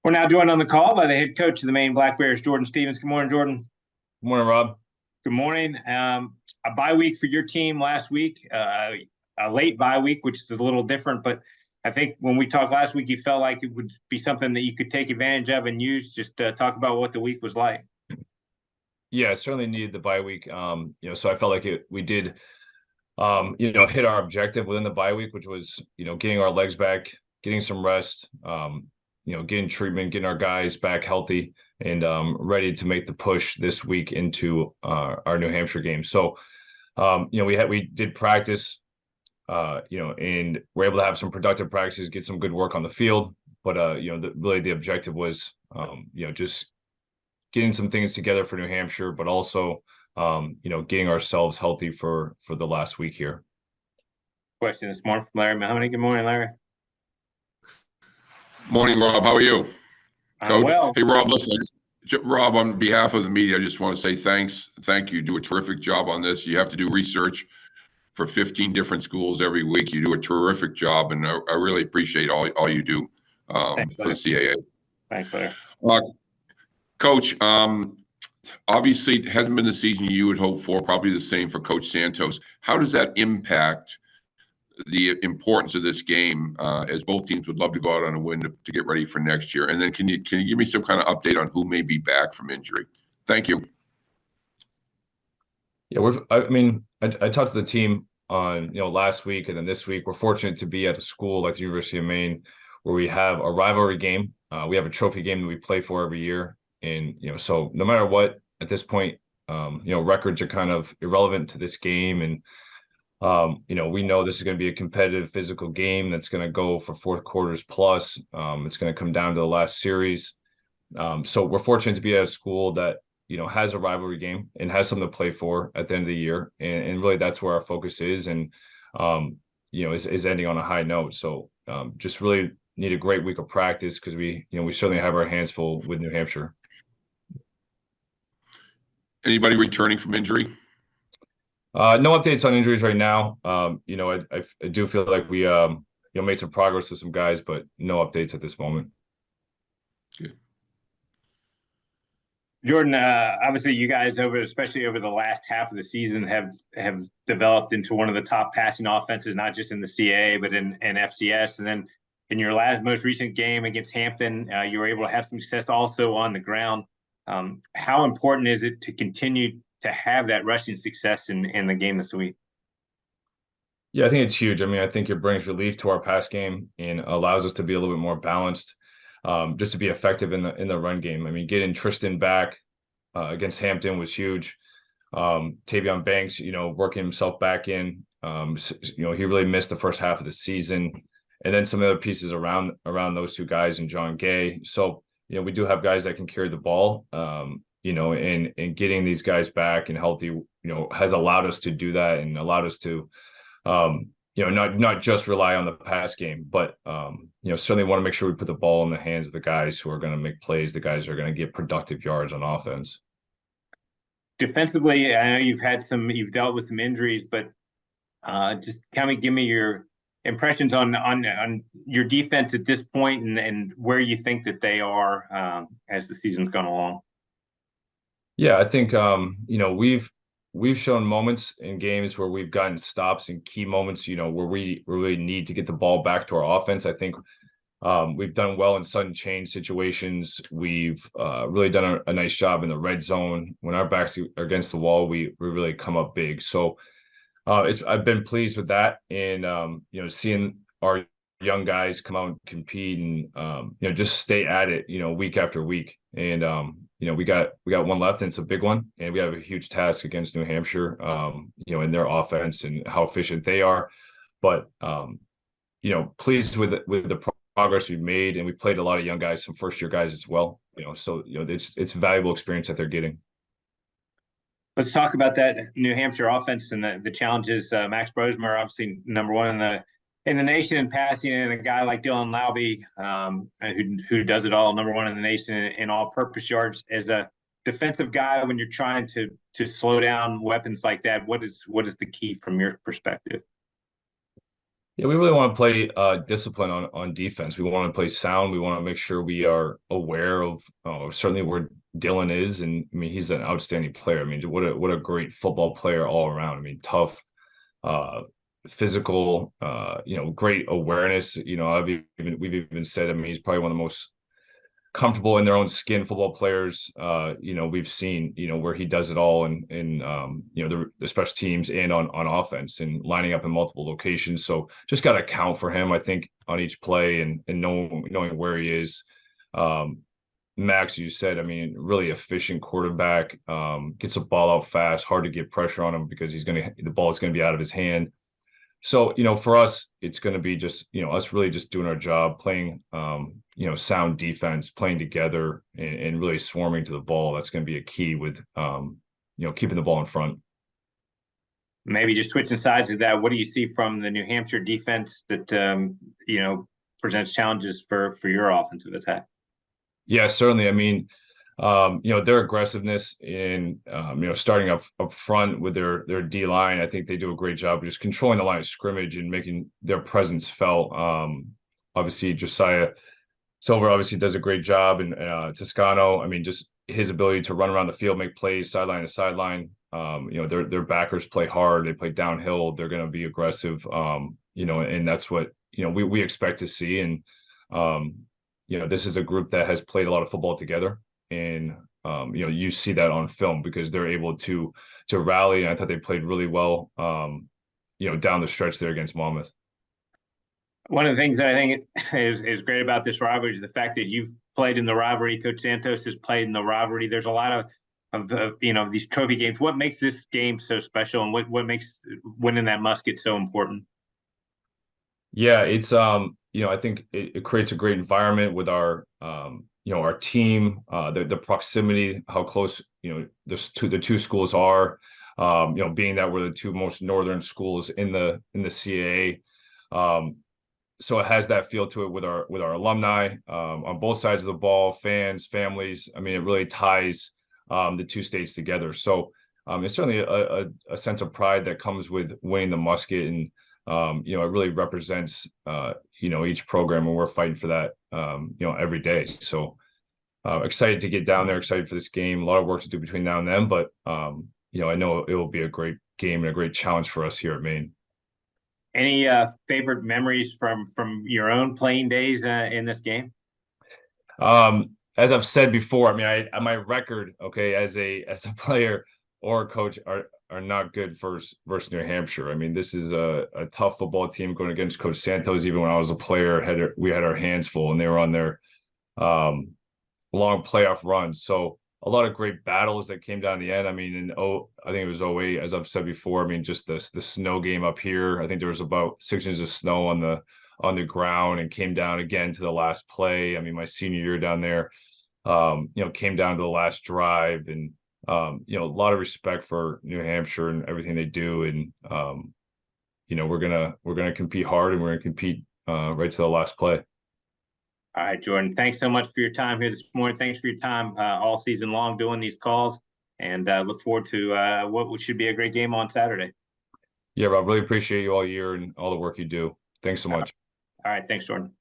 We're now joined on the call by the head coach of the Maine Black Bears, Jordan Stevens. Good morning, Jordan. Good morning, Rob. Good morning. A bye week for your team last week, a late bye week, which is a little different. But I think when we talked last week, you felt like it would be something that you could take advantage of and use. Just talk about what the week was like. Yeah, I certainly needed the bye week. So I felt like we did, hit our objective within the bye week, which was, getting our legs back, getting some rest, getting treatment, getting our guys back healthy and ready to make the push this week into our New Hampshire game. So, we did practice, and we're able to have some productive practices, get some good work on the field. But really the objective was, just getting some things together for New Hampshire, but also, getting ourselves healthy for the last week here. Question this morning from Larry Mahoney. Good morning, Larry. Morning, Rob. How are you? Coach? Well. Hey, Rob, listen, Rob, on behalf of the media, I just want to say thanks. Thank you. You do a terrific job on this. You have to do research for 15 different schools every week. You do a terrific job, and I really appreciate all you do Thanks, for the CAA. Thanks, Larry. Coach, obviously it hasn't been the season you would hope for, probably the same for Coach Santos. How does that impact the importance of this game, as both teams would love to go out on a win to get ready for next year? And then can you give me some kind of update on who may be back from injury? Thank you. Yeah, I talked to the team on, last week and then this week. We're fortunate to be at a school like the University of Maine where we have a rivalry game. We have a trophy game that we play for every year. And, so no matter what, at this point, records are kind of irrelevant to this game. And, we know this is going to be a competitive physical game that's going to go for fourth quarters plus. It's going to come down to the last series. So we're fortunate to be at a school that, has a rivalry game and has something to play for at the end of the year. And really that's where our focus is. And, is ending on a high note. So just really need a great week of practice because we certainly have our hands full with New Hampshire. Anybody returning from injury? No updates on injuries right now. I do feel like we made some progress with some guys, but no updates at this moment. Good. Jordan, obviously you guys especially over the last half of the season have developed into one of the top passing offenses, not just in the CAA, but in FCS. And then in your most recent game against Hampton, you were able to have some success also on the ground. How important is it to continue to have that rushing success in the game this week? Yeah, I think it's huge. I think it brings relief to our pass game and allows us to be a little bit more balanced, just to be effective in the run game. Getting Tristan back against Hampton was huge. Tavion Banks, working himself back in. He really missed the first half of the season, and then some other pieces around those two guys and John Gay. So we do have guys that can carry the ball. And getting these guys back and healthy, has allowed us to do that and allowed us to, not just rely on the pass game, but, certainly want to make sure we put the ball in the hands of the guys who are going to make plays, the guys who are going to get productive yards on offense. Defensively, I know you've dealt with some injuries, but just kind of give me your impressions on your defense at this point and where you think that they are as the season's gone along. Yeah, I think we've shown moments in games where we've gotten stops in key moments, where we really need to get the ball back to our offense. I think we've done well in sudden change situations. We've really done a nice job in the red zone. When our backs are against the wall, we really come up big. So I've been pleased with that, and seeing our young guys come out and compete and just stay at it, week after week. And we got one left, and it's a big one, and we have a huge task against New Hampshire, in their offense and how efficient they are. But pleased with the progress we've made, and we played a lot of young guys, some first year guys as well. So it's valuable experience that they're getting. Let's talk about that New Hampshire offense and the challenges. Max Brosmer, obviously number one in the nation in passing, and a guy like Dylan Laube, who does it all, number one in the nation in all-purpose yards. As a defensive guy, when you're trying to slow down weapons like that, what is the key from your perspective? Yeah, we really want to play discipline on defense. We want to play sound. We want to make sure we are aware of certainly where Dylan is, and I mean he's an outstanding player. I mean, what a great football player all around. I mean, tough, uh, physical, great awareness. We've even said, I mean, he's probably one of the most comfortable in their own skin football players we've seen where he does it all in the special teams and on offense and lining up in multiple locations. So just got to account for him, I think, on each play and knowing where he is. Max, you said, I mean, really efficient quarterback, gets the ball out fast, hard to get pressure on him because the ball is going to be out of his hand. So, for us, it's going to be just, us really just doing our job, playing, sound defense, playing together and really swarming to the ball. That's going to be a key with, keeping the ball in front. Maybe just switching sides of that, what do you see from the New Hampshire defense that, presents challenges for your offensive attack? Yeah, certainly. I mean, their aggressiveness in starting up front with their D line, I think they do a great job of just controlling the line of scrimmage and making their presence felt. Obviously, Josiah Silver obviously does a great job, and Toscano, I mean, just his ability to run around the field, make plays sideline to sideline. Their backers play hard, they play downhill, they're going to be aggressive. And that's what we expect to see. And this is a group that has played a lot of football together. And you see that on film because they're able to rally. And I thought they played really well, down the stretch there against Monmouth. One of the things that I think is great about this rivalry is the fact that you've played in the rivalry. Coach Santos has played in the rivalry. There's a lot of these trophy games. What makes this game so special, and what makes winning that musket so important? Yeah, it's I think it creates a great environment with our our team, the proximity, how close the two schools are, being that we're the two most northern schools in the CAA. So it has that feel to it with our alumni on both sides of the ball, fans, families. I mean, it really ties the two states together. So it's certainly a sense of pride that comes with winning the musket, and it really represents each program, and we're fighting for that every day. So excited to get down there, excited for this game. A lot of work to do between now and then, but I know it will be a great game and a great challenge for us here at Maine. Any favorite memories from your own playing days in this game? As I've said before, I mean, my record, okay, as a player or a coach are not good versus New Hampshire. I mean, this is a tough football team going against Coach Santos. Even when I was a player, we had our hands full, and they were on their long playoff run. So a lot of great battles that came down the end. I mean, I think it was 2008, as I've said before. I mean, just the snow game up here. I think there was about 6 inches of snow on the ground, and came down again to the last play. I mean, my senior year down there, came down to the last drive, and a lot of respect for New Hampshire and everything they do. And we're gonna compete hard, and we're gonna compete right to the last play. All right, Jordan, thanks so much for your time here this morning. Thanks for your time all season long doing these calls, and look forward to what should be a great game on Saturday. Yeah, Rob, really appreciate you all year and all the work you do. Thanks so much. All right, thanks, Jordan.